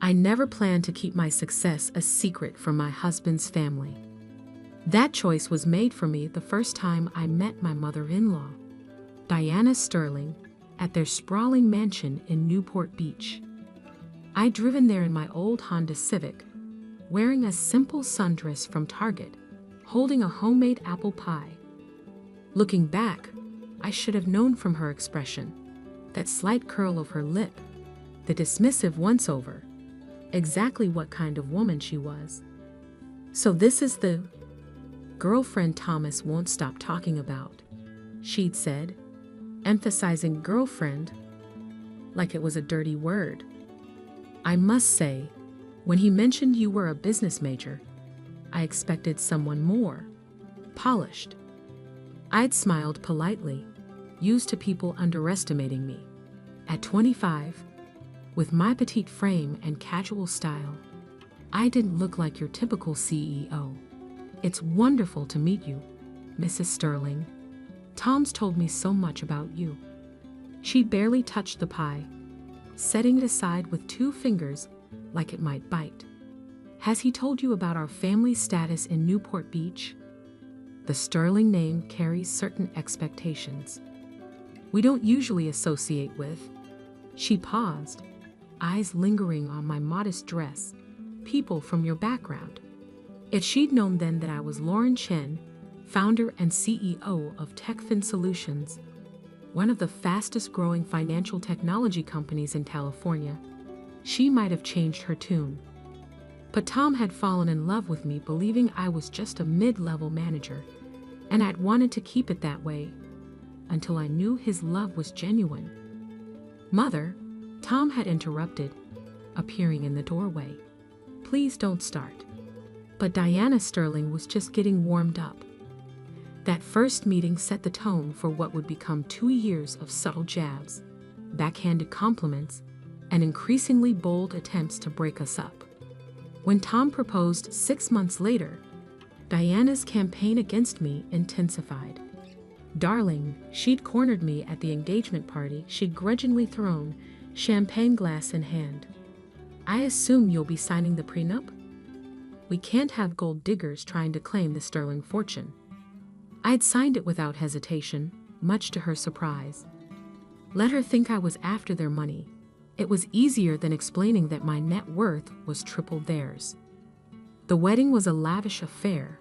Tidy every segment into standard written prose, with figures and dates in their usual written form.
I never planned to keep my success a secret from my husband's family. That choice was made for me the first time I met my mother-in-law, Diana Sterling, at their sprawling mansion in Newport Beach. I'd driven there in my old Honda Civic, wearing a simple sundress from Target, holding a homemade apple pie. Looking back, I should have known from her expression, that slight curl of her lip, the dismissive once-over, exactly what kind of woman she was. So this is the girlfriend Thomas won't stop talking about, she'd said, emphasizing girlfriend like it was a dirty word. I must say, when he mentioned you were a business major, I expected someone more polished. I'd smiled politely, used to people underestimating me. At 25, with my petite frame and casual style, I didn't look like your typical CEO. It's wonderful to meet you, Mrs. Sterling. Tom's told me so much about you. She barely touched the pie, setting it aside with 2 fingers like it might bite. Has he told you about our family status in Newport Beach? The Sterling name carries certain expectations we don't usually associate with. She paused, eyes lingering on my modest dress. People from your background. If she'd known then that I was Lauren Chen, founder and CEO of TechFin Solutions, one of the fastest growing financial technology companies in California, she might have changed her tune. But Tom had fallen in love with me, believing I was just a mid-level manager, and I'd wanted to keep it that way until I knew his love was genuine. Mother, Tom had interrupted, appearing in the doorway. Please don't start. But Diana Sterling was just getting warmed up. That first meeting set the tone for what would become 2 years of subtle jabs, backhanded compliments, and increasingly bold attempts to break us up. When Tom proposed 6 months later, Diana's campaign against me intensified. Darling, she'd cornered me at the engagement party she'd grudgingly thrown, champagne glass in hand. I assume you'll be signing the prenup? We can't have gold diggers trying to claim the Sterling fortune. I'd signed it without hesitation, much to her surprise. Let her think I was after their money. It was easier than explaining that my net worth was triple theirs. The wedding was a lavish affair,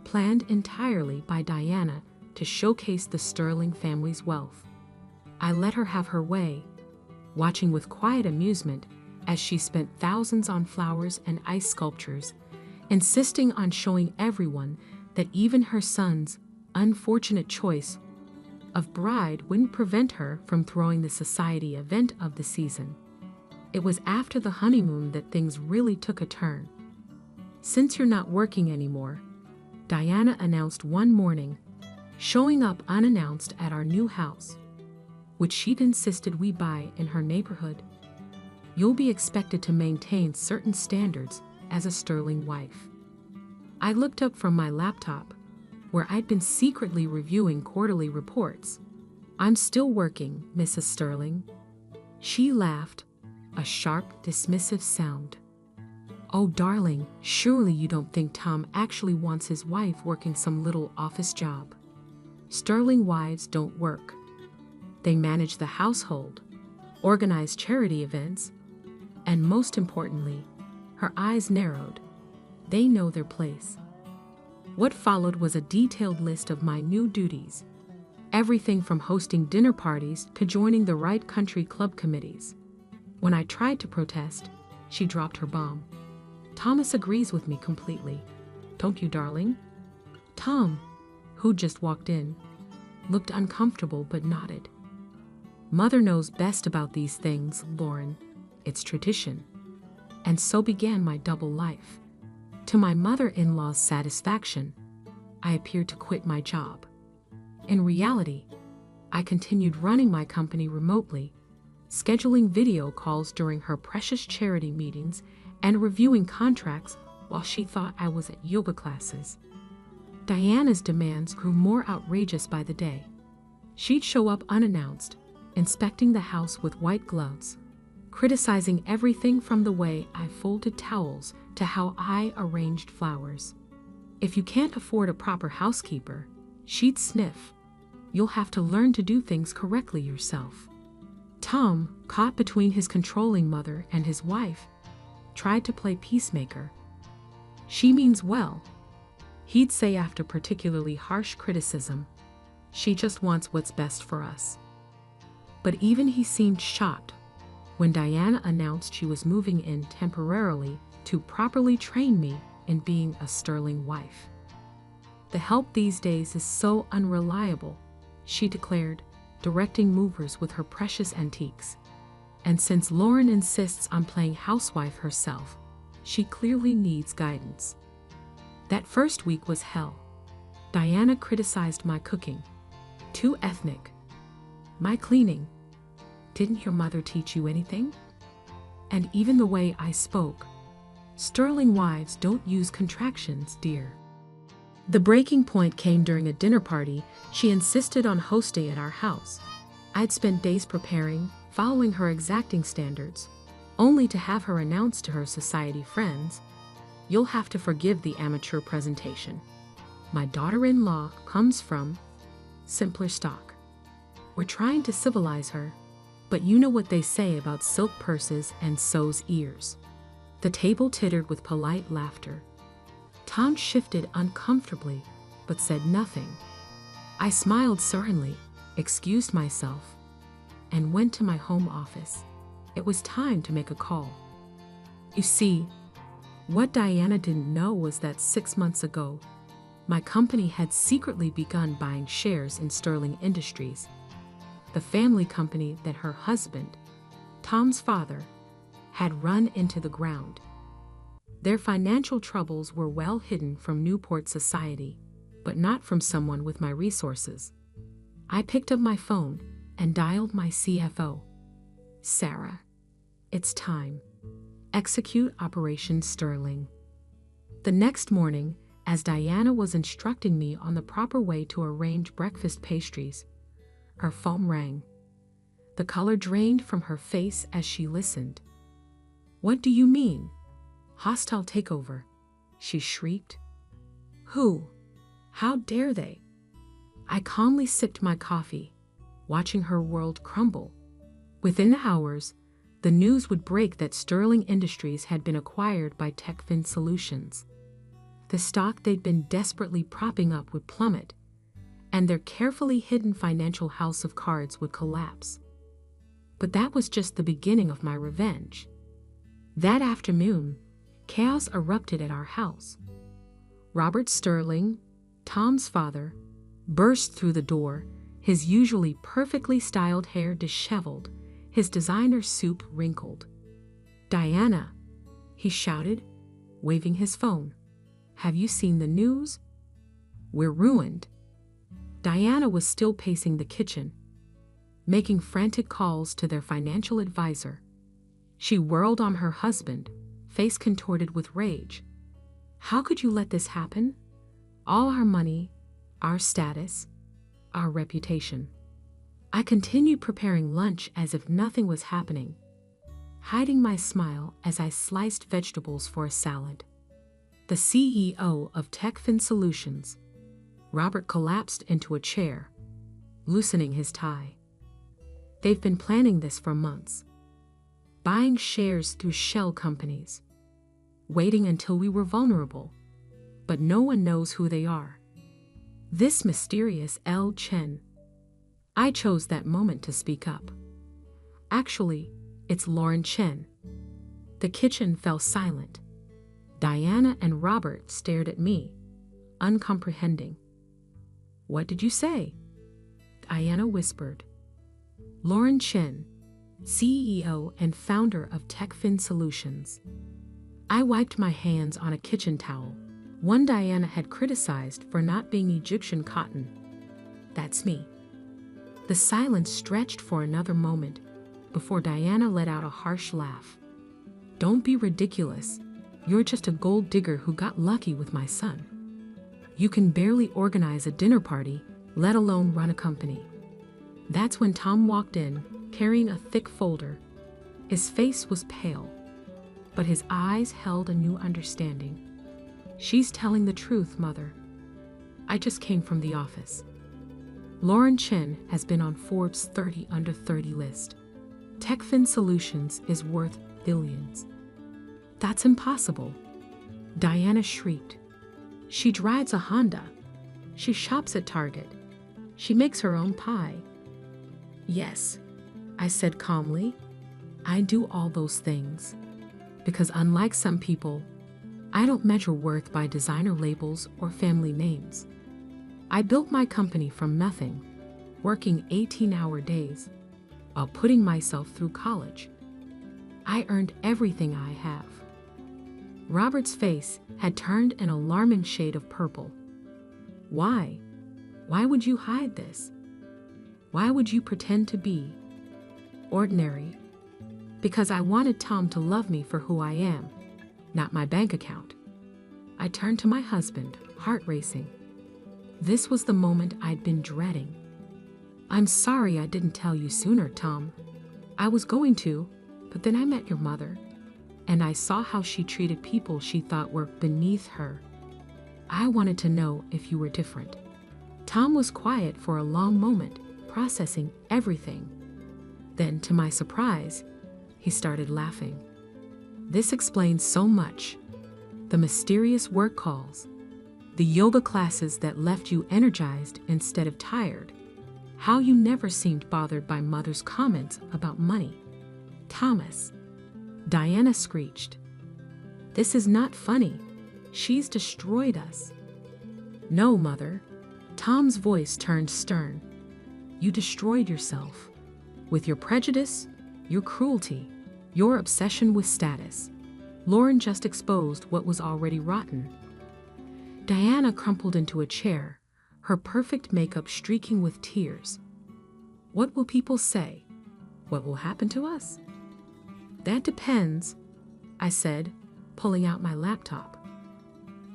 planned entirely by Diana to showcase the Sterling family's wealth. I let her have her way, watching with quiet amusement as she spent thousands on flowers and ice sculptures, insisting on showing everyone that even her son's unfortunate choice of bride wouldn't prevent her from throwing the society event of the season. It was after the honeymoon that things really took a turn. Since you're not working anymore, Diana announced one morning, showing up unannounced at our new house, which she'd insisted we buy in her neighborhood. You'll be expected to maintain certain standards as a Sterling wife. I looked up from my laptop, where I'd been secretly reviewing quarterly reports. I'm still working, Mrs. Sterling. She laughed, a sharp, dismissive sound. Oh, darling, surely you don't think Tom actually wants his wife working some little office job. Sterling wives don't work. They manage the household, organize charity events, and most importantly, her eyes narrowed. They know their place. What followed was a detailed list of my new duties, everything from hosting dinner parties to joining the right country club committees. When I tried to protest, she dropped her bomb. Thomas agrees with me completely. Don't you, darling? Tom, who just walked in, looked uncomfortable but nodded. Mother knows best about these things, Lauren. It's tradition. And so began my double life. To my mother-in-law's satisfaction, I appeared to quit my job. In reality, I continued running my company remotely, scheduling video calls during her precious charity meetings and reviewing contracts while she thought I was at yoga classes. Diana's demands grew more outrageous by the day. She'd show up unannounced, inspecting the house with white gloves, criticizing everything from the way I folded towels to how I arranged flowers. If you can't afford a proper housekeeper, she'd sniff. You'll have to learn to do things correctly yourself. Tom, caught between his controlling mother and his wife, tried to play peacemaker. She means well, he'd say after particularly harsh criticism. She just wants what's best for us. But even he seemed shocked when Diana announced she was moving in temporarily to properly train me in being a sterling wife. The help these days is so unreliable, she declared, directing movers with her precious antiques. And since Lauren insists on playing housewife herself, she clearly needs guidance. That first week was hell. Diana criticized my cooking. Too ethnic. My cleaning. Didn't your mother teach you anything? And even the way I spoke. Sterling wives don't use contractions, dear. The breaking point came during a dinner party she insisted on hosting at our house. I'd spent days preparing, following her exacting standards, only to have her announce to her society friends, "You'll have to forgive the amateur presentation. My daughter-in-law comes from simpler stock. We're trying to civilize her, but you know what they say about silk purses and sow's ears." The table tittered with polite laughter. Tom shifted uncomfortably, but said nothing. I smiled serenely, excused myself, and went to my home office. It was time to make a call. You see, what Diana didn't know was that 6 months ago, my company had secretly begun buying shares in Sterling Industries, the family company that her husband, Tom's father, had run into the ground. Their financial troubles were well hidden from Newport society, but not from someone with my resources. I picked up my phone and dialed my CFO. Sarah, it's time. Execute Operation Sterling. The next morning, as Diana was instructing me on the proper way to arrange breakfast pastries, her phone rang. The color drained from her face as she listened. What do you mean? Hostile takeover, she shrieked. Who? How dare they? I calmly sipped my coffee, watching her world crumble. Within hours, the news would break that Sterling Industries had been acquired by Techfin Solutions. The stock they'd been desperately propping up would plummet, and their carefully hidden financial house of cards would collapse. But that was just the beginning of my revenge. That afternoon, chaos erupted at our house. Robert Sterling, Tom's father, burst through the door, his usually perfectly styled hair disheveled, his designer suit wrinkled. Diana, he shouted, waving his phone. Have you seen the news? We're ruined. Diana was still pacing the kitchen, making frantic calls to their financial advisor. She whirled on her husband, face contorted with rage. How could you let this happen? All our money, our status, our reputation. I continued preparing lunch as if nothing was happening, hiding my smile as I sliced vegetables for a salad. The CEO of Techfin Solutions, Robert, collapsed into a chair, loosening his tie. They've been planning this for months, buying shares through shell companies, waiting until we were vulnerable, but no one knows who they are. This mysterious L. Chen. I chose that moment to speak up. Actually, it's Lauren Chen. The kitchen fell silent. Diana and Robert stared at me, uncomprehending. What did you say? Diana whispered. Lauren Chen, CEO and founder of Techfin Solutions. I wiped my hands on a kitchen towel, one Diana had criticized for not being Egyptian cotton. That's me. The silence stretched for another moment before Diana let out a harsh laugh. Don't be ridiculous. You're just a gold digger who got lucky with my son. You can barely organize a dinner party, let alone run a company. That's when Tom walked in, carrying a thick folder. His face was pale, but his eyes held a new understanding. She's telling the truth, Mother. I just came from the office. Lauren Chen has been on Forbes 30 Under 30 list. TechFin Solutions is worth billions. That's impossible. Diana shrieked. She drives a Honda. She shops at Target. She makes her own pie. Yes, I said calmly. I do all those things. Because unlike some people, I don't measure worth by designer labels or family names. I built my company from nothing, working 18-hour days, while putting myself through college. I earned everything I have. Robert's face had turned an alarming shade of purple. Why? Why would you hide this? Why would you pretend to be ordinary? Because I wanted Tom to love me for who I am, not my bank account. I turned to my husband, heart racing. This was the moment I'd been dreading. I'm sorry I didn't tell you sooner, Tom. I was going to, but then I met your mother, and I saw how she treated people she thought were beneath her. I wanted to know if you were different. Tom was quiet for a long moment, processing everything. Then, to my surprise, he started laughing. This explains so much. The mysterious work calls, the yoga classes that left you energized instead of tired, how you never seemed bothered by Mother's comments about money. Thomas, Diana screeched. This is not funny. She's destroyed us. No, Mother. Tom's voice turned stern. You destroyed yourself. With your prejudice, your cruelty, your obsession with status. Lauren just exposed what was already rotten. Diana crumpled into a chair, her perfect makeup streaking with tears. What will people say? What will happen to us? That depends, I said, pulling out my laptop.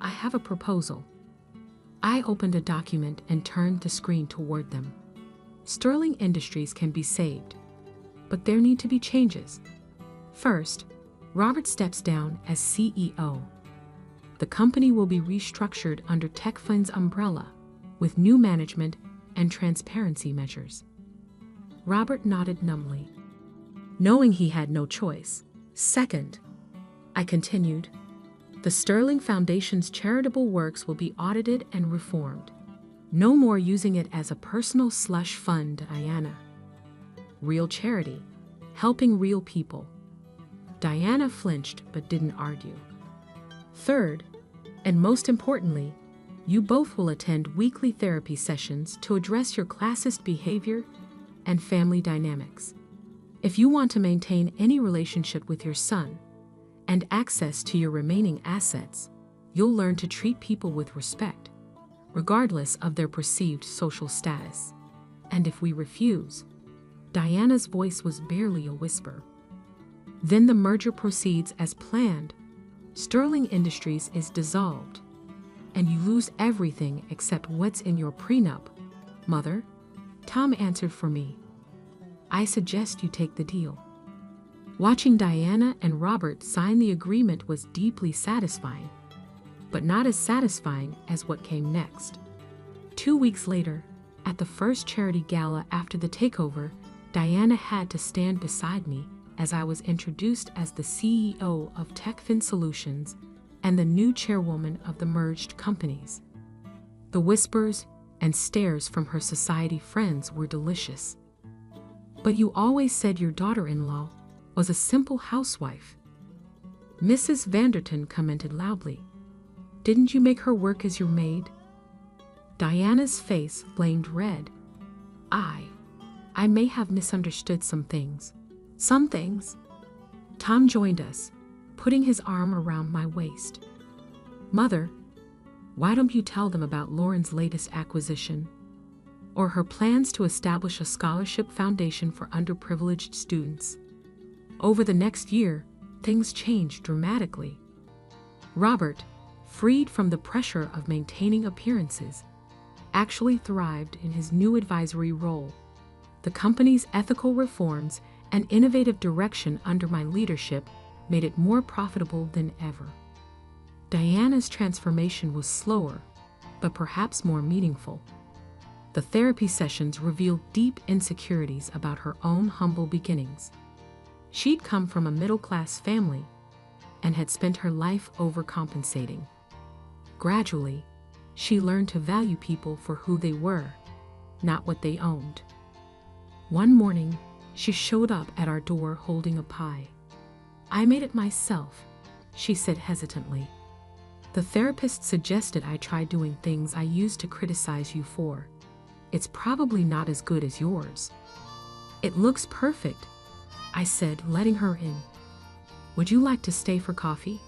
I have a proposal. I opened a document and turned the screen toward them. Sterling Industries can be saved, but there need to be changes. First, Robert steps down as CEO. The company will be restructured under TechFin's umbrella, with new management and transparency measures. Robert nodded numbly, knowing he had no choice. Second, I continued, the Sterling Foundation's charitable works will be audited and reformed. No more using it as a personal slush fund, Diana. Real charity, helping real people. Diana flinched but didn't argue. Third, and most importantly, you both will attend weekly therapy sessions to address your classist behavior and family dynamics. If you want to maintain any relationship with your son and access to your remaining assets, you'll learn to treat people with respect, regardless of their perceived social status. And if we refuse, Diana's voice was barely a whisper. Then the merger proceeds as planned. Sterling Industries is dissolved, and you lose everything except what's in your prenup. Mother, Tom answered for me. I suggest you take the deal. Watching Diana and Robert sign the agreement was deeply satisfying, but not as satisfying as what came next. 2 weeks later, at the first charity gala after the takeover, Diana had to stand beside me as I was introduced as the CEO of TechFin Solutions and the new chairwoman of the merged companies. The whispers and stares from her society friends were delicious. But you always said your daughter-in-law was a simple housewife. Mrs. Vanderton commented loudly. Didn't you make her work as your maid? Diana's face flamed red. I may have misunderstood some things. Some things. Tom joined us, putting his arm around my waist. Mother, why don't you tell them about Lauren's latest acquisition? Or her plans to establish a scholarship foundation for underprivileged students? Over the next year, things changed dramatically. Robert, freed from the pressure of maintaining appearances, actually thrived in his new advisory role. The company's ethical reforms An innovative direction under my leadership made it more profitable than ever. Diana's transformation was slower, but perhaps more meaningful. The therapy sessions revealed deep insecurities about her own humble beginnings. She'd come from a middle-class family and had spent her life overcompensating. Gradually, she learned to value people for who they were, not what they owned. One morning, she showed up at our door holding a pie. "I made it myself," she said hesitantly. "The therapist suggested I try doing things I used to criticize you for. It's probably not as good as yours." "It looks perfect," I said, letting her in. "Would you like to stay for coffee?"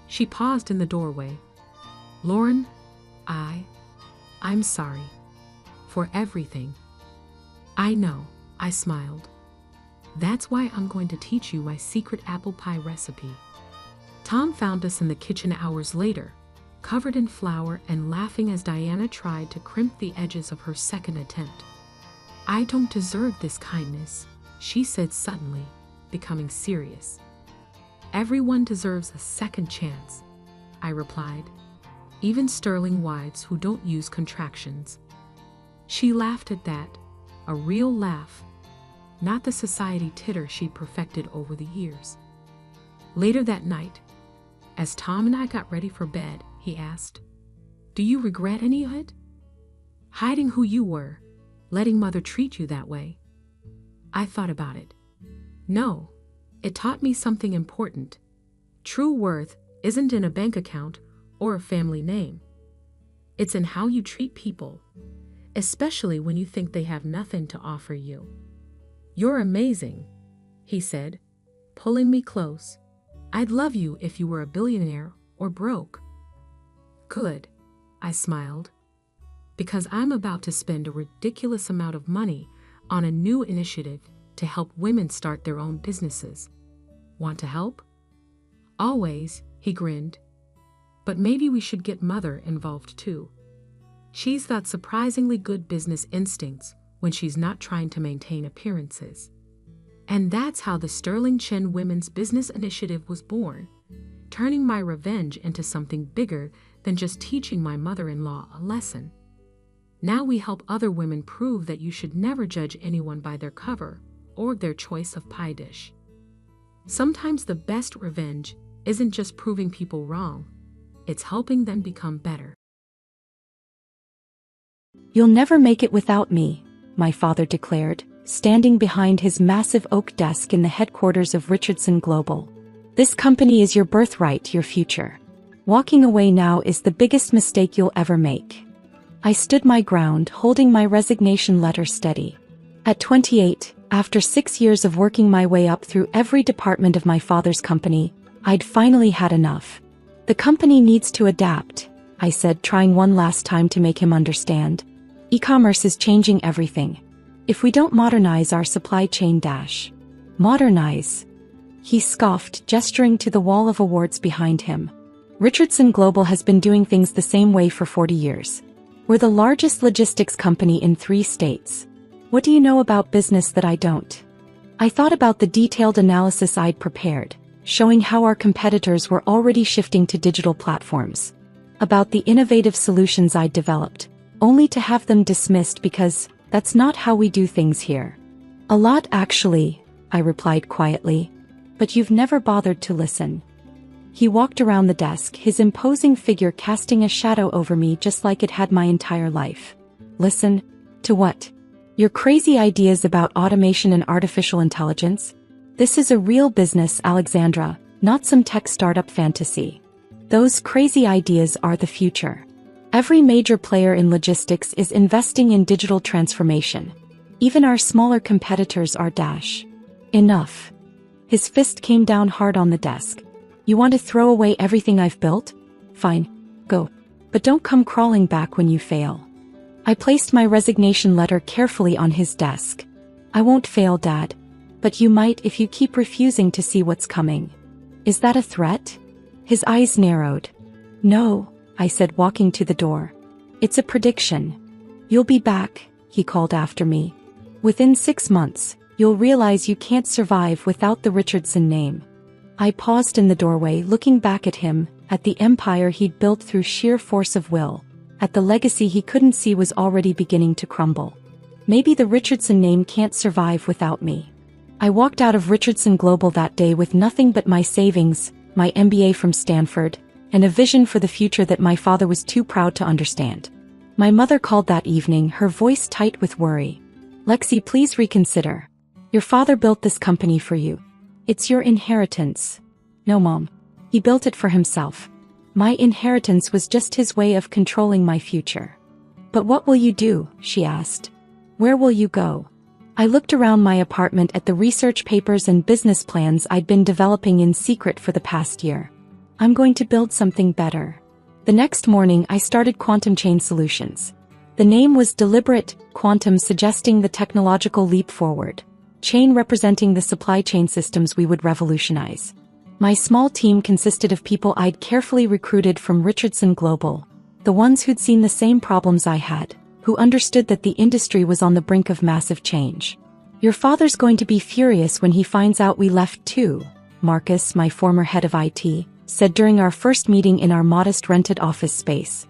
She paused in the doorway. "Lauren, I'm sorry. For everything." "I know," I smiled. "That's why I'm going to teach you my secret apple pie recipe." Tom found us in the kitchen hours later, covered in flour and laughing as Diana tried to crimp the edges of her second attempt. "I don't deserve this kindness," she said suddenly, becoming serious. "Everyone deserves a second chance," I replied. "Even sterling wives who don't use contractions." She laughed at that, a real laugh, not the society titter she'd perfected over the years. Later that night, as Tom and I got ready for bed, he asked, "Do you regret any of it? Hiding who you were, letting Mother treat you that way?" I thought about it. No, it taught me something important. True worth isn't in a bank account or a family name. It's in how you treat people, especially when you think they have nothing to offer you. "You're amazing," he said, pulling me close. "I'd love you if you were a billionaire or broke." "Good," I smiled, "because I'm about to spend a ridiculous amount of money on a new initiative to help women start their own businesses. Want to help?" "Always," he grinned. "But maybe we should get Mother involved too. She's got surprisingly good business instincts when she's not trying to maintain appearances." And that's how the Sterling Chen Women's Business Initiative was born, turning my revenge into something bigger than just teaching my mother-in-law a lesson. Now we help other women prove that you should never judge anyone by their cover or their choice of pie dish. Sometimes the best revenge isn't just proving people wrong, it's helping them become better. "You'll never make it without me," my father declared, standing behind his massive oak desk in the headquarters of Richardson Global. "This company is your birthright, your future. Walking away now is the biggest mistake you'll ever make." I stood my ground, holding my resignation letter steady. At 28, after 6 years of working my way up through every department of my father's company, I'd finally had enough. "The company needs to adapt," I said, trying one last time to make him understand. "E-commerce is changing everything. If we don't modernize our supply chain Modernize?" He scoffed, gesturing to the wall of awards behind him. "Richardson Global has been doing things the same way for 40 years. We're the largest logistics company in 3 states. What do you know about business that I don't?" I thought about the detailed analysis I'd prepared, showing how our competitors were already shifting to digital platforms. About the innovative solutions I'd developed, only to have them dismissed because that's not how we do things here. "A lot actually," I replied quietly. "But you've never bothered to listen." He walked around the desk, his imposing figure casting a shadow over me just like it had my entire life. "Listen? To what? Your crazy ideas about automation and artificial intelligence? This is a real business, Alexandra, not some tech startup fantasy. Those crazy ideas are the future. Every major player in logistics is investing in digital transformation. Even our smaller competitors are Enough." His fist came down hard on the desk. "You want to throw away everything I've built? Fine. Go. But don't come crawling back when you fail." I placed my resignation letter carefully on his desk. "I won't fail, Dad. But you might if you keep refusing to see what's coming." "Is that a threat?" His eyes narrowed. "No," I said, walking to the door. "It's a prediction. You'll be back," he called after me. "Within 6 months, You'll realize you can't survive without the Richardson name. I paused in the doorway, looking back at him, at the empire he'd built through sheer force of will, at the legacy he couldn't see was already beginning to crumble. Maybe the Richardson name can't survive without me. I walked out of Richardson Global that day with nothing but my savings, my MBA from Stanford, and a vision for the future that my father was too proud to understand. My mother called that evening, her voice tight with worry. "Lexi, please reconsider. Your father built this company for you. It's your inheritance." "No, Mom. He built it for himself. My inheritance was just his way of controlling my future." "But what will you do?" she asked. "Where will you go?" I looked around my apartment at the research papers and business plans I'd been developing in secret for the past year. "I'm going to build something better." The next morning I started Quantum Chain Solutions. The name was deliberate, quantum suggesting the technological leap forward, chain representing the supply chain systems we would revolutionize. My small team consisted of people I'd carefully recruited from Richardson Global, the ones who'd seen the same problems I had, who understood that the industry was on the brink of massive change. "Your father's going to be furious when he finds out we left too," Marcus, my former head of IT, said during our first meeting in our modest rented office space.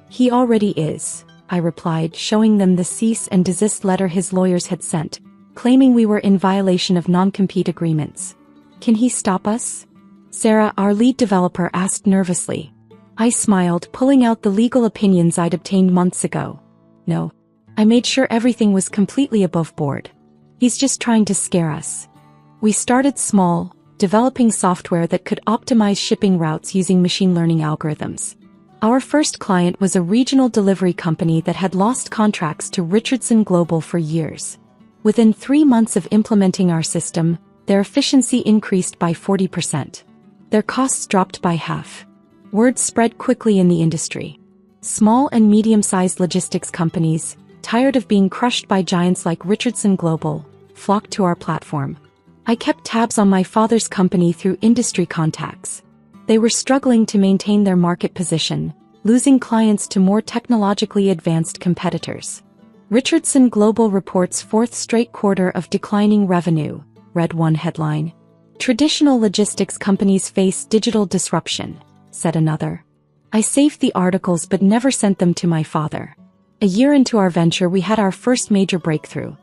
"He already is," I replied, showing them the cease and desist letter his lawyers had sent, claiming we were in violation of non-compete agreements. "Can he stop us?" Sarah, our lead developer, asked nervously. I smiled, pulling out the legal opinions I'd obtained months ago. "No. I made sure everything was completely above board. He's just trying to scare us." We started small, developing software that could optimize shipping routes using machine learning algorithms. Our first client was a regional delivery company that had lost contracts to Richardson Global for years. Within 3 months of implementing our system, their efficiency increased by 40%. Their costs dropped by half. Word spread quickly in the industry. Small and medium-sized logistics companies, tired of being crushed by giants like Richardson Global, flocked to our platform. I kept tabs on my father's company through industry contacts. They were struggling to maintain their market position, losing clients to more technologically advanced competitors. Richardson Global reports 4th straight quarter of declining revenue, read one headline. "Traditional logistics companies face digital disruption," said another. I saved the articles but never sent them to my father. A year into our venture, we had our first major breakthrough.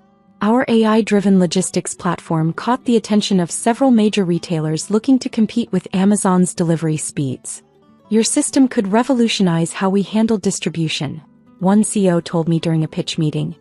Our AI-driven logistics platform caught the attention of several major retailers looking to compete with Amazon's delivery speeds. "Your system could revolutionize how we handle distribution," one CEO told me during a pitch meeting.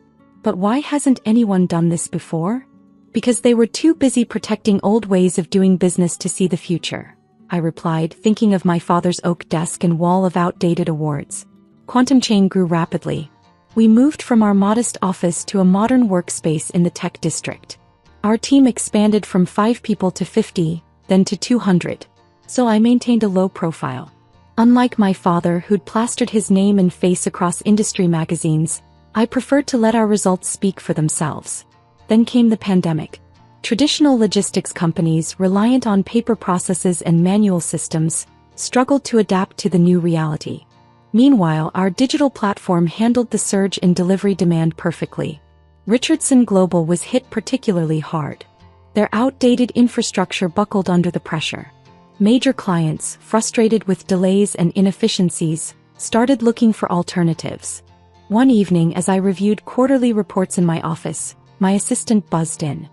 "But why hasn't anyone done this before?" "Because they were too busy protecting old ways of doing business to see the future," I replied, thinking of my father's oak desk and wall of outdated awards. Quantum Chain grew rapidly. We moved from our modest office to a modern workspace in the tech district. Our team expanded from 5 people to 50, then to 200. So I maintained a low profile. Unlike my father, who'd plastered his name and face across industry magazines, I preferred to let our results speak for themselves. Then came the pandemic. Traditional logistics companies, reliant on paper processes and manual systems, struggled to adapt to the new reality. Meanwhile, our digital platform handled the surge in delivery demand perfectly. Richardson Global was hit particularly hard. Their outdated infrastructure buckled under the pressure. Major clients, frustrated with delays and inefficiencies, started looking for alternatives. One evening, as I reviewed quarterly reports in my office, my assistant buzzed in.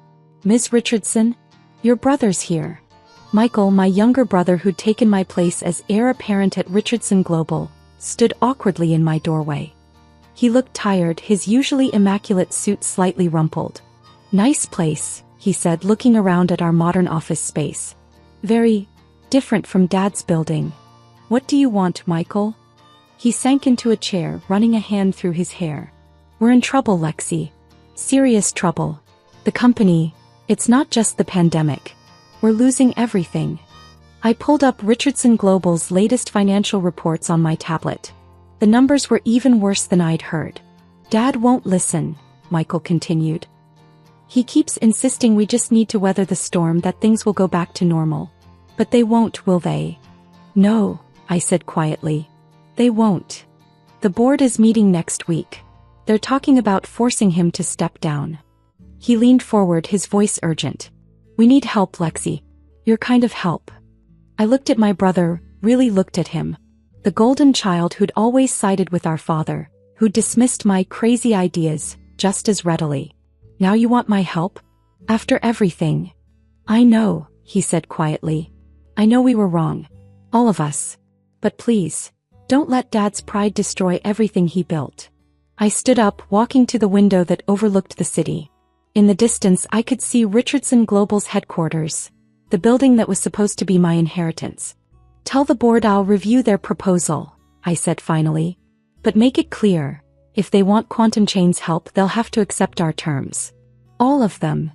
"Ms. Richardson, your brother's here." Michael, my younger brother who'd taken my place as heir apparent at Richardson Global, stood awkwardly in my doorway. He looked tired, his usually immaculate suit slightly rumpled. "Nice place," he said, looking around at our modern office space. "Very different from Dad's building. What do you want, Michael?" He sank into a chair, running a hand through his hair. "We're in trouble, Lexi. Serious trouble. The company, it's not just the pandemic. We're losing everything." I pulled up Richardson Global's latest financial reports on my tablet. The numbers were even worse than I'd heard. "Dad won't listen," Michael continued. "He keeps insisting we just need to weather the storm, that things will go back to normal. But they won't, will they?" "No," I said quietly. "They won't. The board is meeting next week. They're talking about forcing him to step down." He leaned forward, his voice urgent. We need help, Lexi. Your kind of help. I looked at my brother, really looked at him. The golden child who'd always sided with our father, who dismissed my crazy ideas just as readily. Now you want my help? After everything? I know, he said quietly. I know we were wrong. All of us. But please, don't let Dad's pride destroy everything he built. I stood up, walking to the window that overlooked the city. In the distance I could see Richardson Global's headquarters, the building that was supposed to be my inheritance. Tell the board I'll review their proposal, I said finally. But make it clear, if they want Quantum Chain's help they'll have to accept our terms. All of them.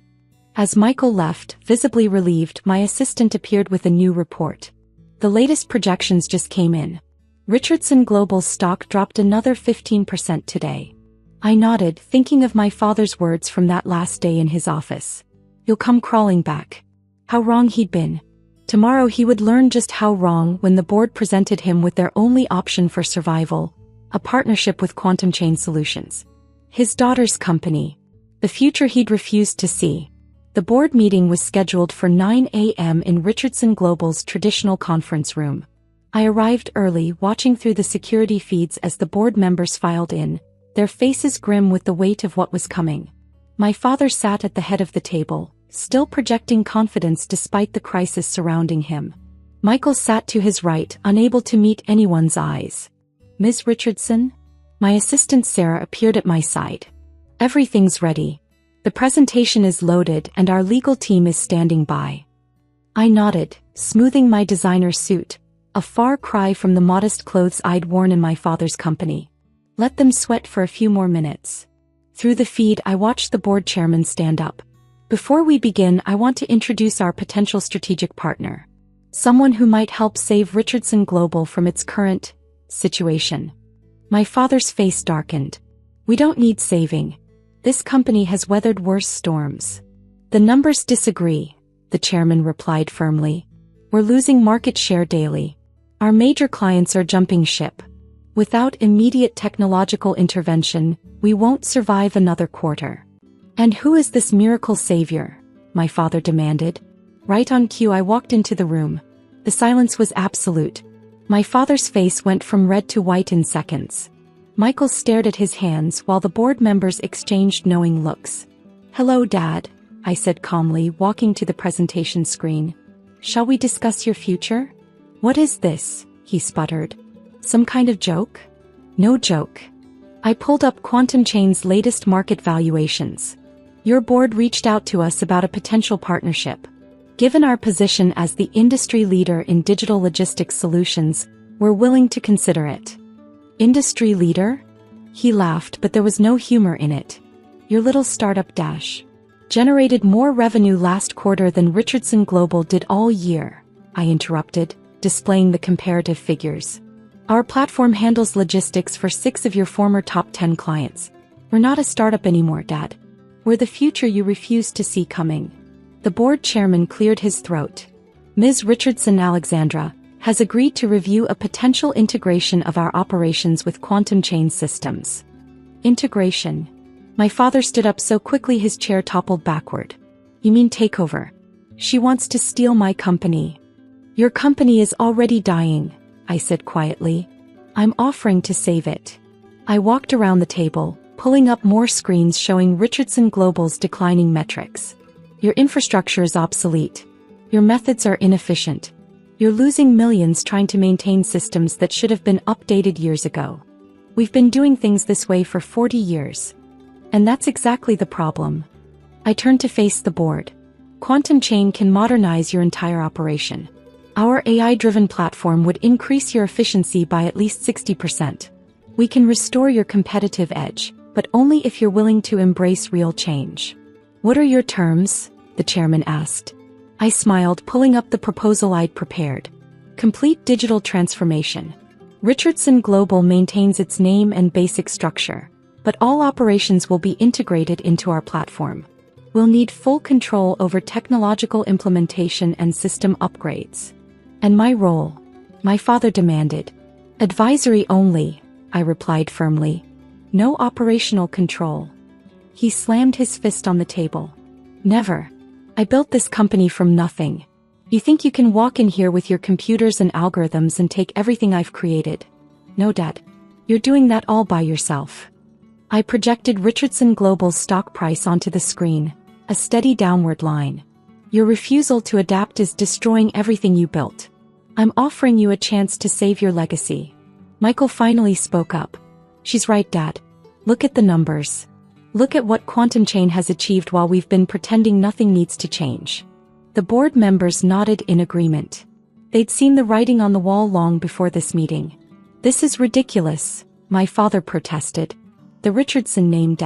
As Michael left, visibly relieved, my assistant appeared with a new report. The latest projections just came in. Richardson Global's stock dropped another 15% today. I nodded, thinking of my father's words from that last day in his office. You'll come crawling back. How wrong he'd been. Tomorrow he would learn just how wrong when the board presented him with their only option for survival, a partnership with Quantum Chain Solutions. His daughter's company. The future he'd refused to see. The board meeting was scheduled for 9 a.m. in Richardson Global's traditional conference room. I arrived early, watching through the security feeds as the board members filed in, their faces grim with the weight of what was coming. My father sat at the head of the table, still projecting confidence despite the crisis surrounding him. Michael sat to his right, unable to meet anyone's eyes. Ms. Richardson? My assistant Sarah appeared at my side. Everything's ready. The presentation is loaded and our legal team is standing by. I nodded, smoothing my designer suit, a far cry from the modest clothes I'd worn in my father's company. Let them sweat for a few more minutes. Through the feed I watched the board chairman stand up. Before we begin, I want to introduce our potential strategic partner. Someone who might help save Richardson Global from its current situation. My father's face darkened. We don't need saving. This company has weathered worse storms. The numbers disagree, the chairman replied firmly. We're losing market share daily. Our major clients are jumping ship. Without immediate technological intervention, we won't survive another quarter. And who is this miracle savior? My father demanded. Right on cue I walked into the room. The silence was absolute. My father's face went from red to white in seconds. Michael stared at his hands while the board members exchanged knowing looks. Hello, Dad, I said calmly, walking to the presentation screen. Shall we discuss your future? What is this? He sputtered. Some kind of joke? No joke. I pulled up Quantum Chain's latest market valuations. Your board reached out to us about a potential partnership. Given our position as the industry leader in digital logistics solutions, we're willing to consider it. Industry leader? He laughed, but there was no humor in it. Your little startup generated more revenue last quarter than Richardson Global did all year, I interrupted, displaying the comparative figures. Our platform handles logistics for 6 of your former top 10 clients. We're not a startup anymore, Dad. We're the future you refused to see coming. The board chairman cleared his throat. Ms. Richardson Alexandra has agreed to review a potential integration of our operations with Quantum Chain Systems. Integration. My father stood up so quickly his chair toppled backward. You mean takeover? She wants to steal my company. Your company is already dying, I said quietly. I'm offering to save it. I walked around the table, pulling up more screens showing Richardson Global's declining metrics. Your infrastructure is obsolete. Your methods are inefficient. You're losing millions trying to maintain systems that should have been updated years ago. We've been doing things this way for 40 years. And that's exactly the problem. I turned to face the board. Quantum Chain can modernize your entire operation. Our AI-driven platform would increase your efficiency by at least 60%. We can restore your competitive edge, but only if you're willing to embrace real change. What are your terms? The chairman asked. I smiled, pulling up the proposal I'd prepared. Complete digital transformation. Richardson Global maintains its name and basic structure, but all operations will be integrated into our platform. We'll need full control over technological implementation and system upgrades. And my role? My father demanded. Advisory only, I replied firmly. No operational control. He slammed his fist on the table. Never. I built this company from nothing. You think you can walk in here with your computers and algorithms and take everything I've created? No, Dad. You're doing that all by yourself. I projected Richardson Global's stock price onto the screen, a steady downward line. Your refusal to adapt is destroying everything you built. I'm offering you a chance to save your legacy. Michael finally spoke up. She's right, Dad. Look at the numbers. Look at what Quantum Chain has achieved while we've been pretending nothing needs to change. The board members nodded in agreement. They'd seen the writing on the wall long before this meeting. This is ridiculous, my father protested. The Richardson name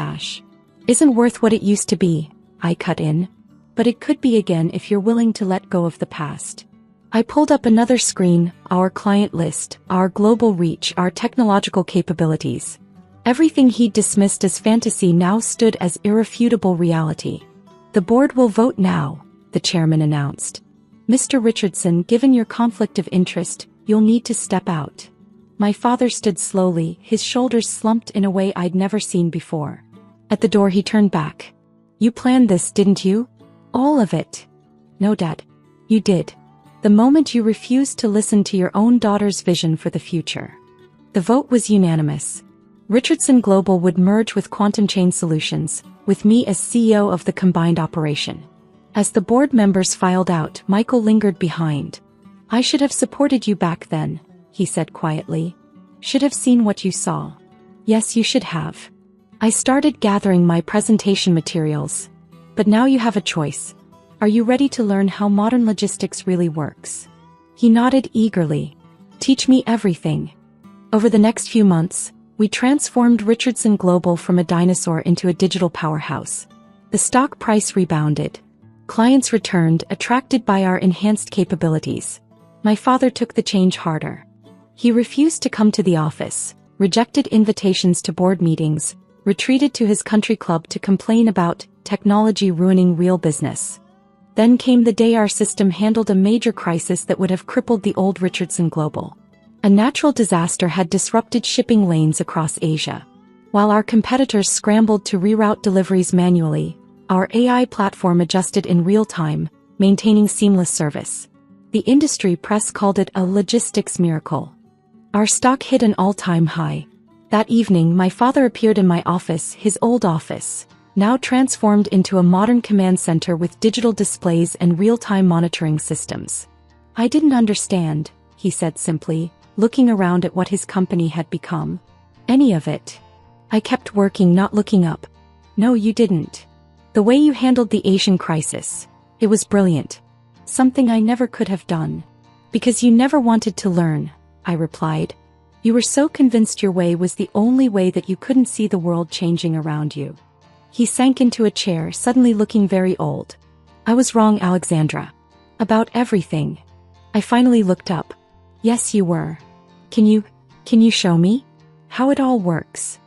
isn't worth what it used to be, I cut in. But it could be again if you're willing to let go of the past. I pulled up another screen, our client list, our global reach, our technological capabilities. Everything he'd dismissed as fantasy now stood as irrefutable reality. The board will vote now, the chairman announced. Mr. Richardson, given your conflict of interest, you'll need to step out. My father stood slowly, his shoulders slumped in a way I'd never seen before. At the door he turned back. You planned this, didn't you? All of it. No, Dad. You did. The moment you refused to listen to your own daughter's vision for the future. The vote was unanimous. Richardson Global would merge with Quantum Chain Solutions, with me as CEO of the combined operation. As the board members filed out, Michael lingered behind. I should have supported you back then, he said quietly. Should have seen what you saw. Yes, you should have. I started gathering my presentation materials. But now you have a choice. Are you ready to learn how modern logistics really works? He nodded eagerly. Teach me everything. Over the next few months, we transformed Richardson Global from a dinosaur into a digital powerhouse. The stock price rebounded. Clients returned, attracted by our enhanced capabilities. My father took the change harder. He refused to come to the office, rejected invitations to board meetings, retreated to his country club to complain about technology ruining real business. Then came the day our system handled a major crisis that would have crippled the old Richardson Global. A natural disaster had disrupted shipping lanes across Asia. While our competitors scrambled to reroute deliveries manually, our AI platform adjusted in real time, maintaining seamless service. The industry press called it a logistics miracle. Our stock hit an all-time high. That evening, my father appeared in my office, his old office, now transformed into a modern command center with digital displays and real-time monitoring systems. I didn't understand, he said simply, looking around at what his company had become. Any of it. I kept working, not looking up. No, you didn't. The way you handled the Asian crisis. It was brilliant. Something I never could have done. Because you never wanted to learn, I replied. You were so convinced your way was the only way that you couldn't see the world changing around you. He sank into a chair, suddenly looking very old. I was wrong, Alexandra. About everything. I finally looked up. Yes, you were. Can you show me? How it all works?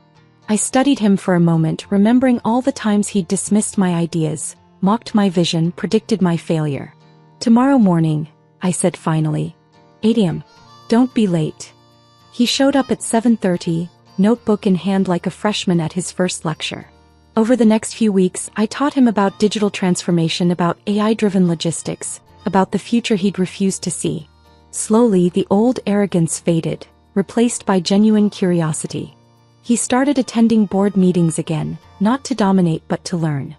I studied him for a moment, remembering all the times he'd dismissed my ideas, mocked my vision, predicted my failure. Tomorrow morning, I said finally. 8 a.m. Don't be late. He showed up at 7:30, notebook in hand like a freshman at his first lecture. Over the next few weeks, I taught him about digital transformation, about AI-driven logistics, about the future he'd refused to see. Slowly, the old arrogance faded, replaced by genuine curiosity. He started attending board meetings again, not to dominate but to learn.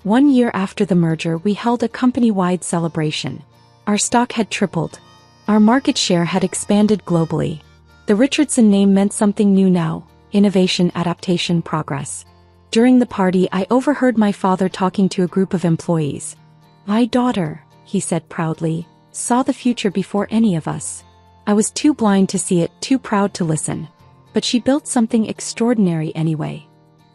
1 year after the merger, we held a company-wide celebration. Our stock had tripled. Our market share had expanded globally. The Richardson name meant something new now: innovation, adaptation, progress. During the party, I overheard my father talking to a group of employees. My daughter, he said proudly, saw the future before any of us. I was too blind to see it, too proud to listen. But she built something extraordinary anyway.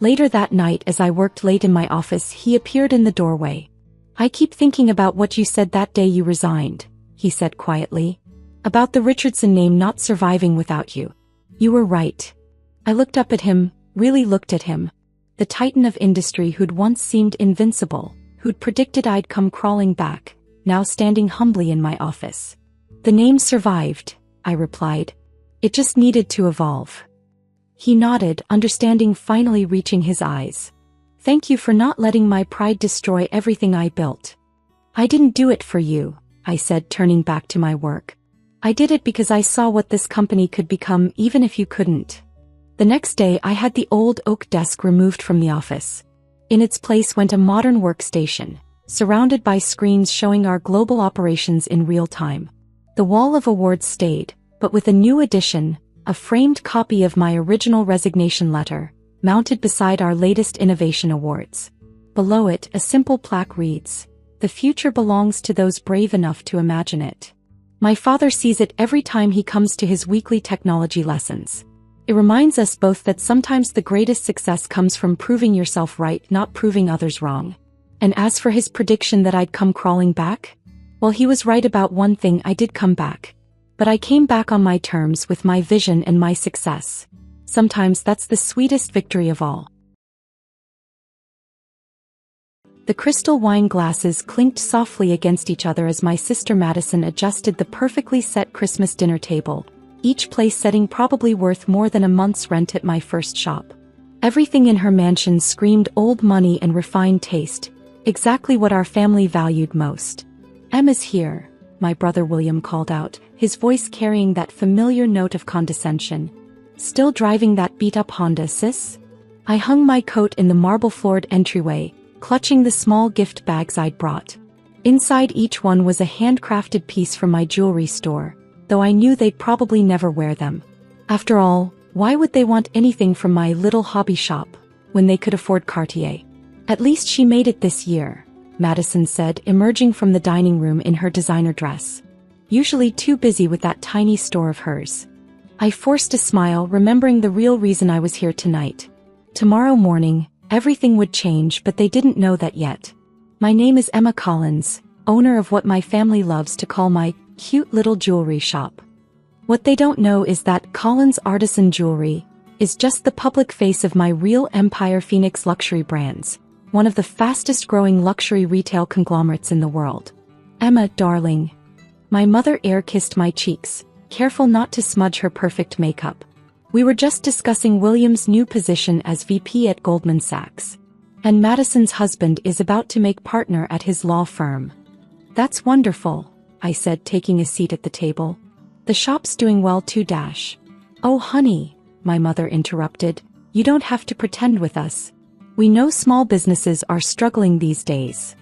Later that night, as I worked late in my office, he appeared in the doorway. I keep thinking about what you said that day you resigned, he said quietly. About the Richardson name not surviving without you. You were right. I looked up at him, really looked at him. The titan of industry who'd once seemed invincible, who'd predicted I'd come crawling back, now standing humbly in my office. The name survived, I replied. It just needed to evolve. He nodded, understanding finally reaching his eyes. Thank you for not letting my pride destroy everything I built. I didn't do it for you, I said, turning back to my work. I did it because I saw what this company could become even if you couldn't. The next day I had the old oak desk removed from the office. In its place went a modern workstation, surrounded by screens showing our global operations in real time. The wall of awards stayed, but with a new addition, a framed copy of my original resignation letter, mounted beside our latest innovation awards. Below it, a simple plaque reads, "The future belongs to those brave enough to imagine it." My father sees it every time he comes to his weekly technology lessons. It reminds us both that sometimes the greatest success comes from proving yourself right, not proving others wrong. And as for his prediction that I'd come crawling back, well, he was right about one thing. I did come back. But I came back on my terms, with my vision and my success. Sometimes that's the sweetest victory of all. The crystal wine glasses clinked softly against each other as my sister Madison adjusted the perfectly set Christmas dinner table, each place setting probably worth more than a month's rent at my first shop. Everything in her mansion screamed old money and refined taste, exactly what our family valued most. "Emma's here," my brother William called out, his voice carrying that familiar note of condescension. "Still driving that beat-up Honda, sis?" I hung my coat in the marble-floored entryway, clutching the small gift bags I'd brought. Inside each one was a handcrafted piece from my jewelry store, though I knew they'd probably never wear them. After all, why would they want anything from my little hobby shop, when they could afford Cartier? "At least she made it this year," Madison said, emerging from the dining room in her designer dress. Usually too busy with that tiny store of hers. I forced a smile, remembering the real reason I was here tonight. Tomorrow morning, everything would change, but they didn't know that yet. "My name is Emma Collins, owner of what my family loves to call my cute little jewelry shop. What they don't know is that Collins Artisan Jewelry is just the public face of my real empire, Phoenix Luxury Brands, one of the fastest-growing luxury retail conglomerates in the world." "Emma, darling." My mother air-kissed my cheeks, careful not to smudge her perfect makeup. "We were just discussing William's new position as VP at Goldman Sachs. And Madison's husband is about to make partner at his law firm." "That's wonderful," I said, taking a seat at the table. "The shop's doing well too, Dash." "Oh honey," my mother interrupted, "you don't have to pretend with us. We know small businesses are struggling these days.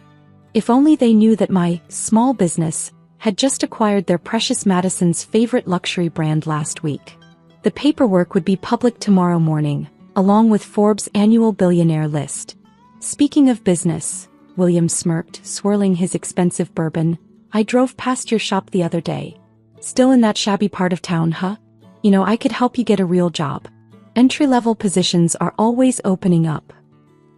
If only they knew that my small business had just acquired their precious Madison's favorite luxury brand last week. The paperwork would be public tomorrow morning, along with Forbes' annual billionaire list." "Speaking of business," William smirked, swirling his expensive bourbon, "I drove past your shop the other day. Still in that shabby part of town, huh? You know, I could help you get a real job. Entry-level positions are always opening up."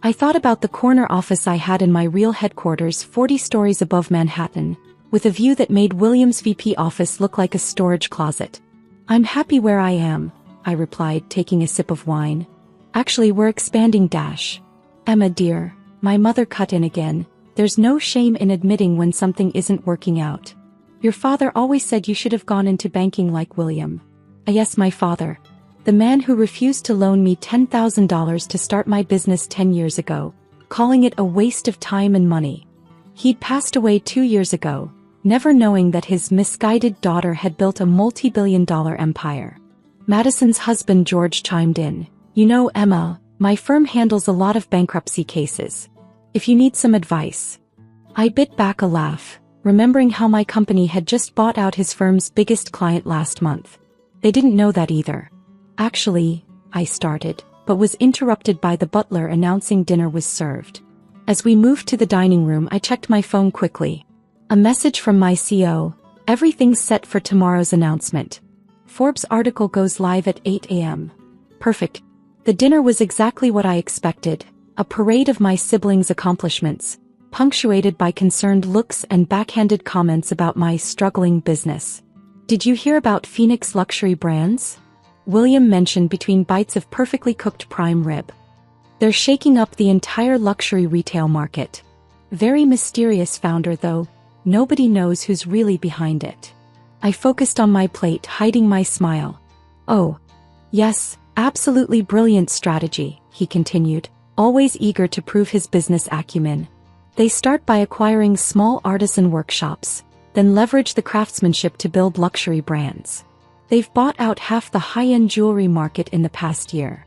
I thought about the corner office I had in my real headquarters 40 stories above Manhattan, with a view that made William's VP office look like a storage closet. "I'm happy where I am," I replied, taking a sip of wine. "Actually, we're expanding, Dash." "Emma dear," my mother cut in again, "there's no shame in admitting when something isn't working out. Your father always said you should have gone into banking like William." "Yes, my father. The man who refused to loan me $10,000 to start my business 10 years ago, calling it a waste of time and money. He'd passed away 2 years ago, never knowing that his misguided daughter had built a multi-billion-dollar empire." Madison's husband George chimed in. "You know, Emma, my firm handles a lot of bankruptcy cases. If you need some advice." I bit back a laugh, remembering how my company had just bought out his firm's biggest client last month. They didn't know that either. "Actually," I started, but was interrupted by the butler announcing dinner was served. As we moved to the dining room, I checked my phone quickly. A message from my CO, "Everything's set for tomorrow's announcement. Forbes article goes live at 8 a.m. Perfect. The dinner was exactly what I expected, a parade of my siblings' accomplishments, punctuated by concerned looks and backhanded comments about my struggling business. "Did you hear about Phoenix Luxury Brands?" William mentioned between bites of perfectly cooked prime rib. "They're shaking up the entire luxury retail market. Very mysterious founder though. Nobody knows who's really behind it." I focused on my plate, hiding my smile. "Oh, yes, absolutely brilliant strategy," he continued. always eager to prove his business acumen. They start by acquiring small artisan workshops, then leverage the craftsmanship to build luxury brands. They've bought out half the high-end jewelry market in the past year.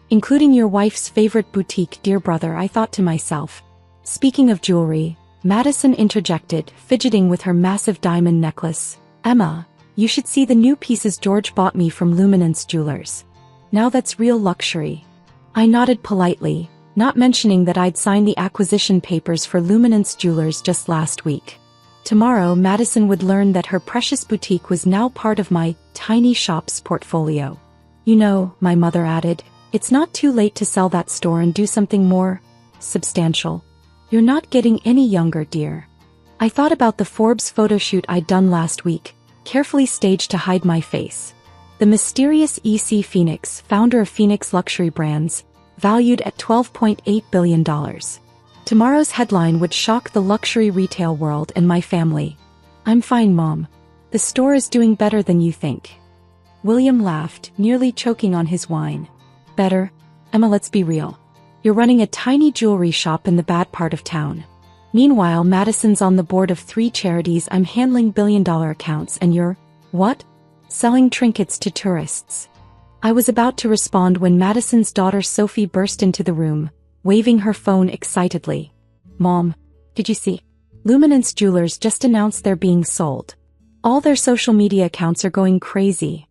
Including your wife's favorite boutique, dear brother, I thought to myself. Speaking of jewelry, Madison interjected, fidgeting with her massive diamond necklace. Emma, you should see the new pieces George bought me from Luminance Jewelers. Now that's real luxury. I nodded politely, not mentioning that I'd signed the acquisition papers for Luminance Jewelers just last week. Tomorrow, Madison would learn that her precious boutique was now part of my tiny shop's portfolio. You know, my mother added, it's not too late to sell that store and do something more substantial. You're not getting any younger, dear. I thought about the Forbes photoshoot I'd done last week, carefully staged to hide my face. The mysterious E.C. Phoenix, founder of Phoenix Luxury Brands, valued at $12.8 billion. Tomorrow's headline would shock the luxury retail world and my family. I'm fine, Mom. The store is doing better than you think. William laughed, nearly choking on his wine. Better? Emma, let's be real. You're running a tiny jewelry shop in the bad part of town. Meanwhile, Madison's on the board of 3 charities. I'm handling billion-dollar accounts and you're, what? Selling trinkets to tourists. I was about to respond when Madison's daughter Sophie burst into the room, waving her phone excitedly. Mom, did you see? Luminance Jewelers just announced they're being sold. All their social media accounts are going crazy.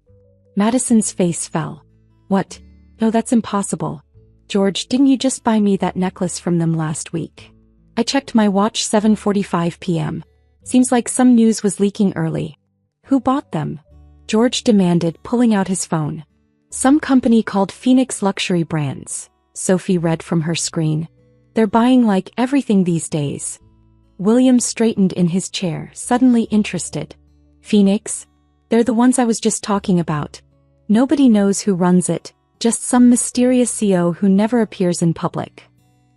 Madison's face fell. What? No, that's impossible. George, didn't you just buy me that necklace from them last week? I checked my watch, 7:45 p.m. Seems like some news was leaking early. Who bought them? George demanded, pulling out his phone. Some company called Phoenix Luxury Brands, Sophie read from her screen. They're buying like everything these days. William straightened in his chair, suddenly interested. Phoenix? They're the ones I was just talking about. Nobody knows who runs it, just some mysterious CEO who never appears in public.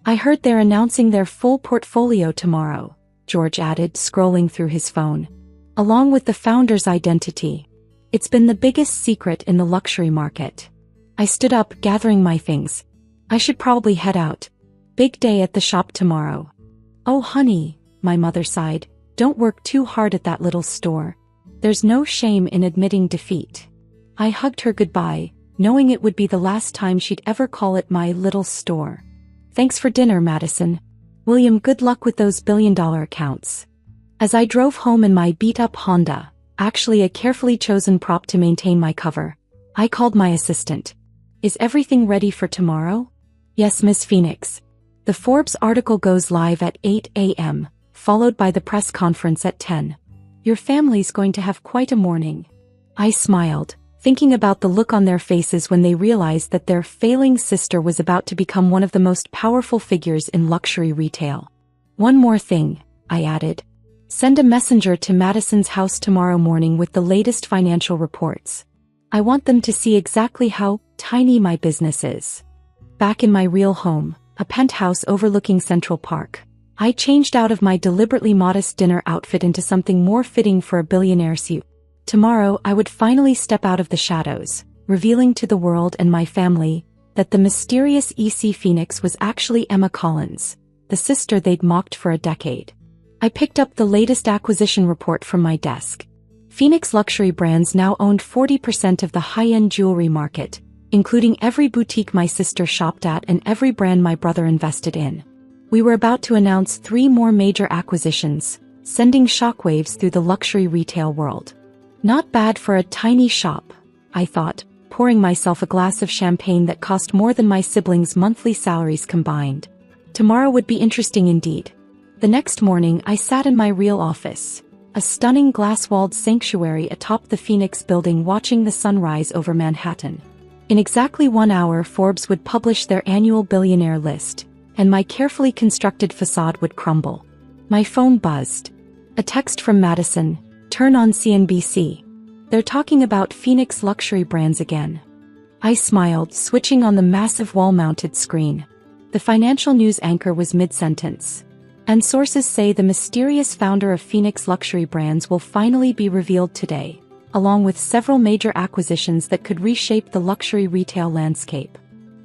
I heard they're announcing their full portfolio tomorrow, George added, scrolling through his phone. Along with the founder's identity. It's been the biggest secret in the luxury market. I stood up, gathering my things. I should probably head out. Big day at the shop tomorrow. Oh honey, my mother sighed, don't work too hard at that little store. There's no shame in admitting defeat. I hugged her goodbye, knowing it would be the last time she'd ever call it my little store. Thanks for dinner, Madison. William, good luck with those billion-dollar accounts. As I drove home in my beat-up Honda, actually a carefully chosen prop to maintain my cover, I called my assistant. Is everything ready for tomorrow? Yes, Miss Phoenix. The Forbes article goes live at 8 a.m., followed by the press conference at 10. Your family's going to have quite a morning. I smiled, thinking about the look on their faces when they realized that their failing sister was about to become one of the most powerful figures in luxury retail. One more thing, I added. Send a messenger to Madison's house tomorrow morning with the latest financial reports. I want them to see exactly how tiny my business is. Back in my real home, a penthouse overlooking Central Park, I changed out of my deliberately modest dinner outfit into something more fitting for a billionaire suit. Tomorrow I would finally step out of the shadows, revealing to the world and my family that the mysterious E.C. Phoenix was actually Emma Collins, the sister they'd mocked for a decade. I picked up the latest acquisition report from my desk. Phoenix Luxury Brands now owned 40% of the high-end jewelry market, including every boutique my sister shopped at and every brand my brother invested in. We were about to announce 3 more major acquisitions, sending shockwaves through the luxury retail world. Not bad for a tiny shop, I thought, pouring myself a glass of champagne that cost more than my siblings' monthly salaries combined. Tomorrow would be interesting indeed. The next morning I sat in my real office, a stunning glass-walled sanctuary atop the Phoenix building watching the sunrise over Manhattan. In exactly 1 hour Forbes would publish their annual billionaire list, and my carefully constructed facade would crumble. My phone buzzed. A text from Madison, turn on CNBC. They're talking about Phoenix Luxury Brands again. I smiled, switching on the massive wall-mounted screen. The financial news anchor was mid-sentence. And sources say the mysterious founder of Phoenix Luxury Brands will finally be revealed today, along with several major acquisitions that could reshape the luxury retail landscape.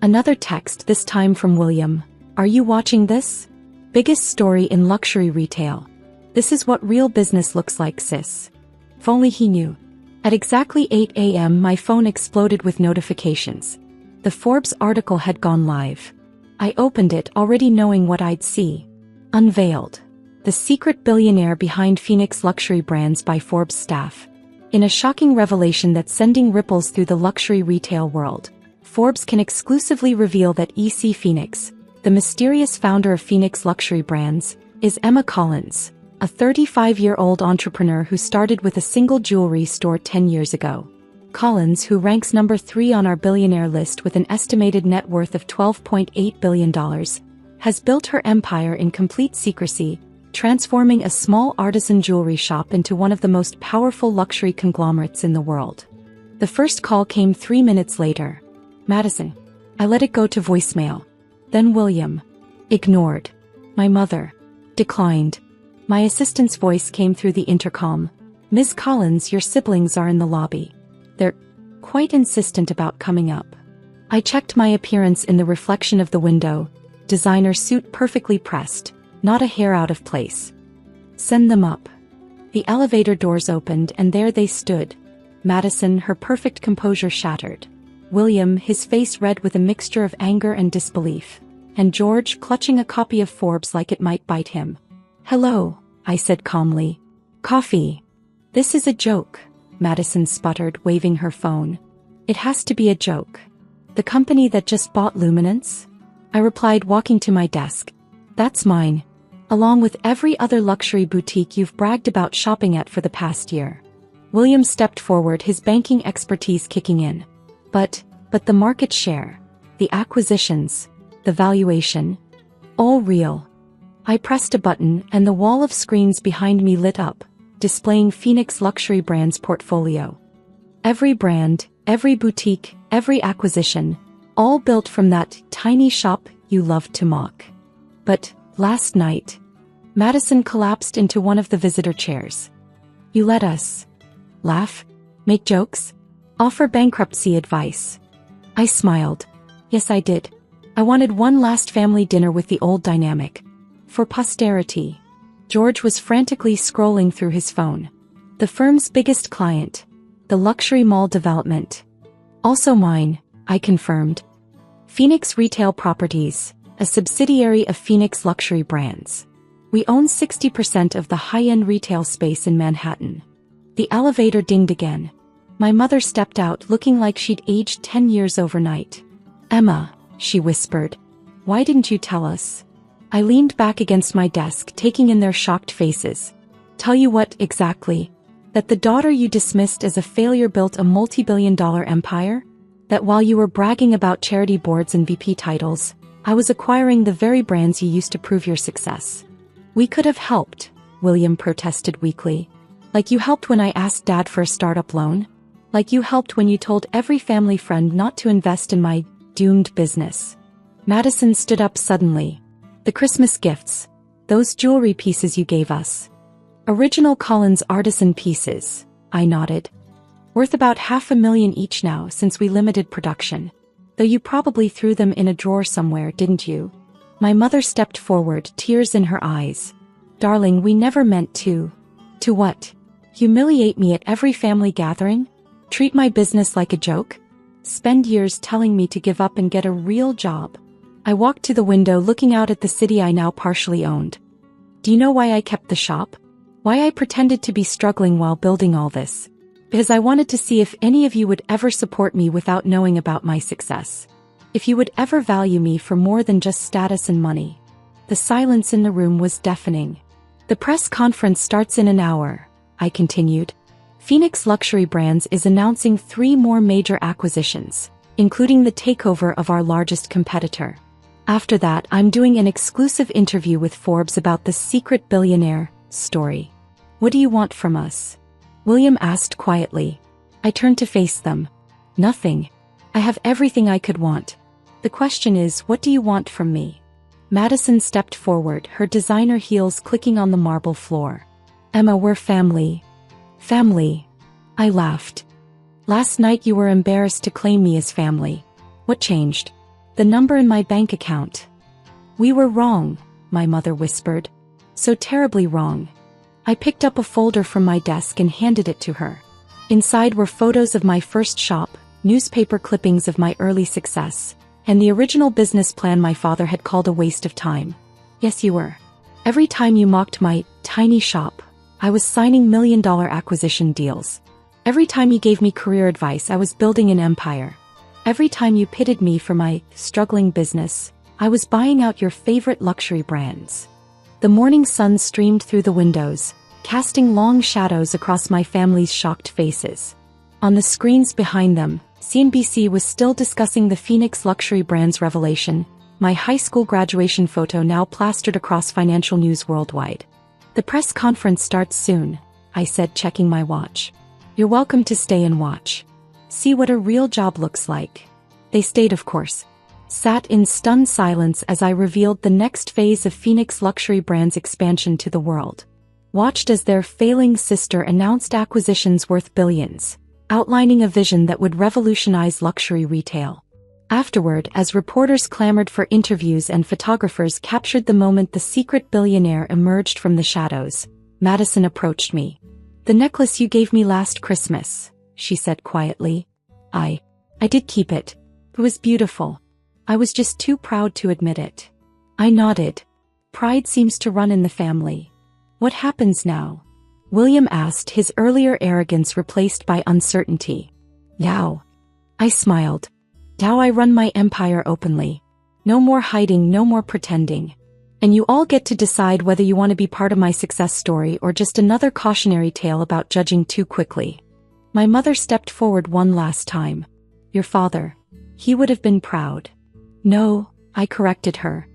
Another text, this time from William. Are you watching this? Biggest story in luxury retail. This is what real business looks like, sis. If only he knew. At exactly 8 a.m. my phone exploded with notifications. The Forbes article had gone live. I opened it, already knowing what I'd see. Unveiled. The secret billionaire behind Phoenix Luxury Brands by Forbes staff. In a shocking revelation that's sending ripples through the luxury retail world, Forbes can exclusively reveal that E.C. Phoenix, the mysterious founder of Phoenix Luxury Brands, is Emma Collins, a 35-year-old entrepreneur who started with a single jewelry store 10 years ago. Collins, who ranks number 3 on our billionaire list with an estimated net worth of $12.8 billion, has built her empire in complete secrecy, transforming a small artisan jewelry shop into one of the most powerful luxury conglomerates in the world. The first call came 3 minutes later. Madison. I let it go to voicemail. Then William. Ignored. My mother. Declined. My assistant's voice came through the intercom. Ms. Collins, your siblings are in the lobby. They're quite insistent about coming up. I checked my appearance in the reflection of the window. Designer suit perfectly pressed, not a hair out of place. Send them up. The elevator doors opened and there they stood. Madison, her perfect composure shattered. William, his face red with a mixture of anger and disbelief. And George, clutching a copy of Forbes like it might bite him. Hello, I said calmly. Coffee. This is a joke, Madison sputtered, waving her phone. It has to be a joke. The company that just bought Luminance? I replied, walking to my desk. That's mine. Along with every other luxury boutique you've bragged about shopping at for the past year. William stepped forward, his banking expertise kicking in. But the market share, the acquisitions, the valuation, all real. I pressed a button and the wall of screens behind me lit up, displaying Phoenix Luxury Brands' portfolio. Every brand, every boutique, every acquisition, all built from that tiny shop you loved to mock. But last night, Madison collapsed into one of the visitor chairs. You let us laugh, make jokes, offer bankruptcy advice. I smiled. Yes, I did. I wanted one last family dinner with the old dynamic. For posterity. George was frantically scrolling through his phone. The firm's biggest client. The luxury mall development. Also mine, I confirmed. Phoenix Retail Properties, a subsidiary of Phoenix Luxury Brands. We own 60% of the high-end retail space in Manhattan. The elevator dinged again. My mother stepped out, looking like she'd aged 10 years overnight. Emma, she whispered. Why didn't you tell us? I leaned back against my desk, taking in their shocked faces. Tell you what, exactly? That the daughter you dismissed as a failure built a multi-billion-dollar empire? That while you were bragging about charity boards and VP titles, I was acquiring the very brands you used to prove your success. We could have helped, William protested weakly. Like you helped when I asked Dad for a startup loan? Like you helped when you told every family friend not to invest in my doomed business. Madison stood up suddenly. The Christmas gifts. Those jewelry pieces you gave us. Original Collins artisan pieces, I nodded. Worth about $500,000 each now since we limited production. Though you probably threw them in a drawer somewhere, didn't you? My mother stepped forward, tears in her eyes. Darling, we never meant to. To what? Humiliate me at every family gathering? Treat my business like a joke? Spend years telling me to give up and get a real job? I walked to the window, looking out at the city I now partially owned. Do you know why I kept the shop? Why I pretended to be struggling while building all this? Because I wanted to see if any of you would ever support me without knowing about my success. If you would ever value me for more than just status and money. The silence in the room was deafening. The press conference starts in an hour, I continued. Phoenix Luxury Brands is announcing 3 more major acquisitions, including the takeover of our largest competitor. After that, I'm doing an exclusive interview with Forbes about the secret billionaire story. What do you want from us? William asked quietly. I turned to face them. Nothing. I have everything I could want. The question is, what do you want from me? Madison stepped forward, her designer heels clicking on the marble floor. Emma, we're family. Family. I laughed. Last night you were embarrassed to claim me as family. What changed? The number in my bank account. We were wrong, my mother whispered. So terribly wrong. I picked up a folder from my desk and handed it to her. Inside were photos of my first shop, newspaper clippings of my early success, and the original business plan my father had called a waste of time. Yes, you were. Every time you mocked my tiny shop, I was signing million-dollar acquisition deals. Every time you gave me career advice, I was building an empire. Every time you pitted me for my struggling business, I was buying out your favorite luxury brands. The morning sun streamed through the windows, casting long shadows across my family's shocked faces. On the screens behind them, CNBC was still discussing the Phoenix luxury brand's revelation, my high school graduation photo now plastered across financial news worldwide. The press conference starts soon, I said, checking my watch. You're welcome to stay and watch. See what a real job looks like. They stayed, of course. Sat in stunned silence as I revealed the next phase of Phoenix luxury brand's expansion to the world. Watched as their failing sister announced acquisitions worth billions, outlining a vision that would revolutionize luxury retail. Afterward, as reporters clamored for interviews and photographers captured the moment the secret billionaire emerged from the shadows, Madison approached me. "The necklace you gave me last Christmas," she said quietly. I did keep it. It was beautiful. I was just too proud to admit it. I nodded. Pride seems to run in the family. What happens now? William asked, his earlier arrogance replaced by uncertainty. Now. I smiled. Now I run my empire openly. No more hiding, no more pretending. And you all get to decide whether you want to be part of my success story or just another cautionary tale about judging too quickly. My mother stepped forward one last time. Your father. He would have been proud. No, I corrected her.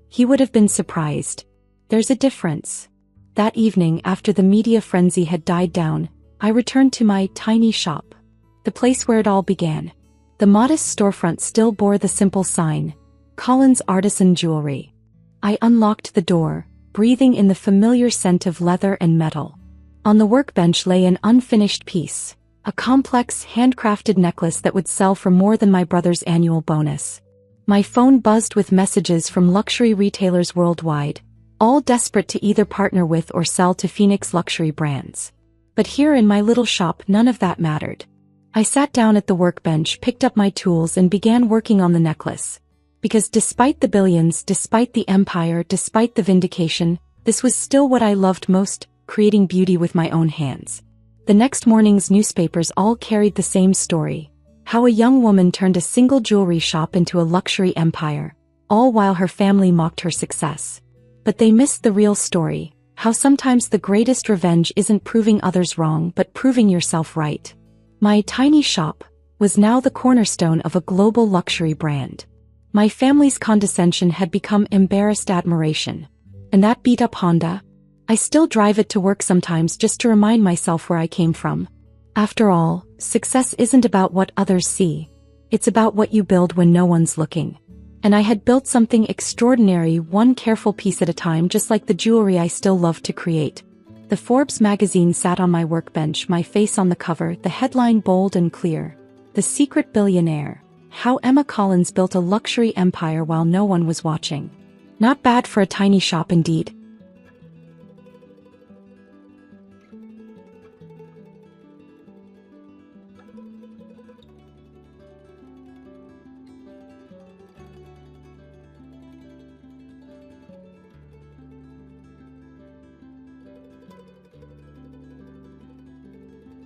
He would have been surprised. There's a difference. That evening, after the media frenzy had died down, I returned to my tiny shop. The place where it all began. The modest storefront still bore the simple sign, Collins Artisan Jewelry. I unlocked the door, breathing in the familiar scent of leather and metal. On the workbench lay an unfinished piece, a complex handcrafted necklace that would sell for more than my brother's annual bonus. My phone buzzed with messages from luxury retailers worldwide, all desperate to either partner with or sell to Phoenix luxury brands. But here in my little shop, none of that mattered. I sat down at the workbench, picked up my tools, and began working on the necklace. Because despite the billions, despite the empire, despite the vindication, this was still what I loved most, creating beauty with my own hands. The next morning's newspapers all carried the same story. How a young woman turned a single jewelry shop into a luxury empire, all while her family mocked her success. But they missed the real story, how sometimes the greatest revenge isn't proving others wrong but proving yourself right. My tiny shop was now the cornerstone of a global luxury brand. My family's condescension had become embarrassed admiration. And that beat-up Honda? I still drive it to work sometimes just to remind myself where I came from. After all, success isn't about what others see. It's about what you build when no one's looking. And I had built something extraordinary, one careful piece at a time, just like the jewelry I still loved to create. The Forbes magazine sat on my workbench, my face on the cover, the headline bold and clear. The Secret Billionaire. How Emma Collins built a luxury empire while no one was watching. Not bad for a tiny shop indeed.